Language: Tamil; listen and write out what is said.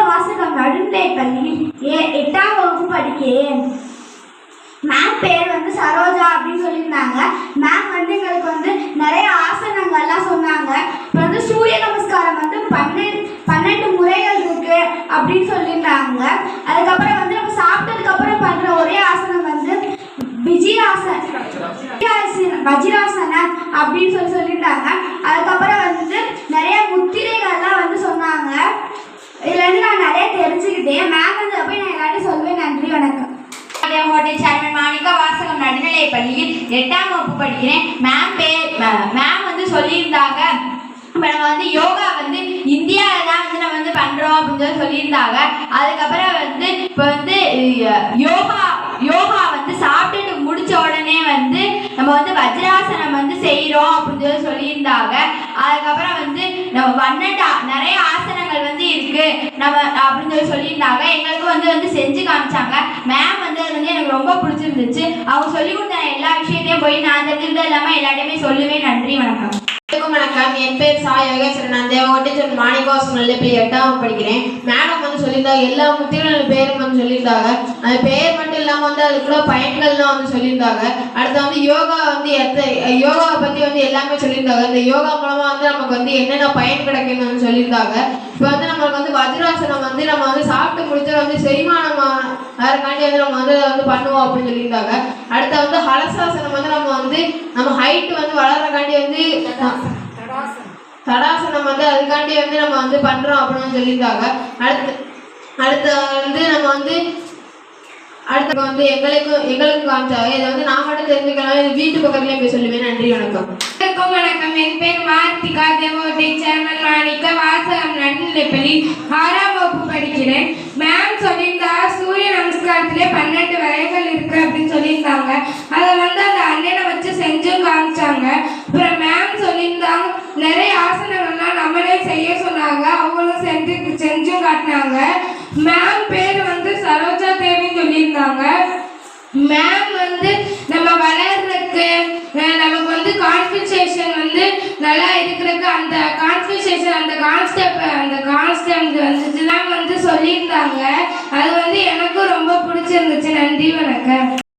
வாசகம் நடுநிலைப்பள்ளியில் 8ஆம் வகுப்பு படிக்கிறேன். மேம் பேர் சரோஜா அப்படின்னு சொல்லியிருந்தாங்க. மேம் எங்களுக்கு நிறைய ஆசனங்கள்லாம் சொன்னாங்க. இப்போ சூரிய நமஸ்காரம் 12 முறைகள் இருக்கு அப்படின்னு சொல்லியிருந்தாங்க. அதுக்கப்புறம் நம்ம சாப்பிட்டதுக்கு அப்புறம் பண்ற ஒரே ஆசனம் வஜ்ராசனம் அப்படின்னு சொல்லியிருந்தாங்க. அதுக்கப்புறம் நிறைய முத்திரைகள்லாம் சொன்னாங்க. இதுல நான் நிறைய தெரிஞ்சுக்கிட்டேன். மேம் போய் நான் எல்லாரும் சொல்வேன். நன்றி, வணக்கம். ஹோட்டல் சேர்மன் மாணிக்கா வாசகம் நடுநிலை பள்ளியில் 8ஆம் வகுப்பு படிக்கிறேன். மேம் சொல்லியிருந்தாங்க, இப்போ நம்ம யோகா இந்தியாவில் தான் நம்ம பண்றோம் அப்படின்னு சொல்லியிருந்தாங்க. அதுக்கப்புறம் இப்போ யோகா சாப்பிட்டுட்டு முடிச்ச உடனே நம்ம வஜ்ராசனம் செய்யறோம் அப்படின்னு சொல்லியிருந்தாங்க. அதுக்கப்புறம் நம்ம நிறைய ஆசனங்கள் இருக்கு நம்ம அப்படின்னு சொல்லியிருந்தாங்க. எங்களுக்கு செஞ்சு காமிச்சாங்க. மேம் எனக்கு ரொம்ப பிடிச்சிருந்துச்சு. அவங்க சொல்லி கொடுத்த எல்லா விஷயத்தையும் போய் நான் தெரிஞ்சது இல்லாமல் எல்லாத்தையுமே சொல்லுவேன். நன்றி, வணக்கம். வணக்கம். என் பேர் சா யோகேஸ்வரன். நான் தேவகோட்டை மாணிக்கவாசம் நல்ல பிள்ளை 8ஆம் படிக்கிறேன். மேடம் சொல்லியிருந்தாங்க எல்லா முத்திரைகள் பேரும் சொல்லியிருந்தாங்க. அது பெயர் மட்டும் இல்லாமல் அது கூட பயன்கள்லாம் சொல்லியிருந்தாங்க. அடுத்து யோகா யோகாவை பற்றி எல்லாமே சொல்லியிருந்தாங்க. இந்த யோகா மூலமாக நமக்கு என்னென்ன பயன் கிடைக்குன்னு சொல்லியிருந்தாங்க. இப்போ நம்மளுக்கு வஜ்ராசனம் நம்ம சாப்பிட்டு முடிச்ச செரிமானம் அதற்காண்டி நம்ம பண்ணுவோம் அப்படின்னு சொல்லியிருந்தாங்க. அடுத்து ஹலசாசனம் நம்ம ஹைட் வளர்றக்காண்டி தடாசனம் அதுக்காண்டி நம்ம பண்றோம் அப்படின்னு சொல்லியிருந்தாங்க. அடுத்து நம்ம அடுத்து எங்களுக்கு காமிச்சாங்க. இதை நான் மட்டும் தெரிஞ்சுக்கலாம். இது வீட்டு பக்கத்துலேயே போய் சொல்லுவேன். நன்றி, வணக்கம். வணக்கம். என் பேர் மார்த்திகா. தேவோட்டை சேர்மன் மாணிக்க வாசகம் நடுநிலைப்பள்ளி 6ஆம் வகுப்பு படிக்கிறேன். மேம் சொல்லியிருந்தா சூரிய நமஸ்காரத்திலே 12 வகைகள் இருக்கு அப்படின்னு சொல்லியிருந்தாங்க. அதை அந்த அண்ணனை வச்சு செஞ்சும் காமிச்சாங்க. அப்புறம் மேம் சொல்லியிருந்தாங்க நிறைய ஆசனங்கள்லாம் நம்மளே செய்ய சொன்னாங்க. அவங்களும் செஞ்சும் காட்டினாங்க. மேம் பேர் சரோஜா தேவின்னு சொல்லியிருந்தாங்க. மேம் நம்ம வளர்றதுக்கு நமக்கு கான்சன்ட்ரேஷன் நல்லா இருக்கிறதுக்கு அந்த கான்சன்ட்ரேஷன் அந்த கான்ஸ்டன்ட் வந்துச்சுலாம் சொல்லியிருந்தாங்க. அது எனக்கும் ரொம்ப பிடிச்சிருந்துச்சு. நன்றி, வணக்கம்.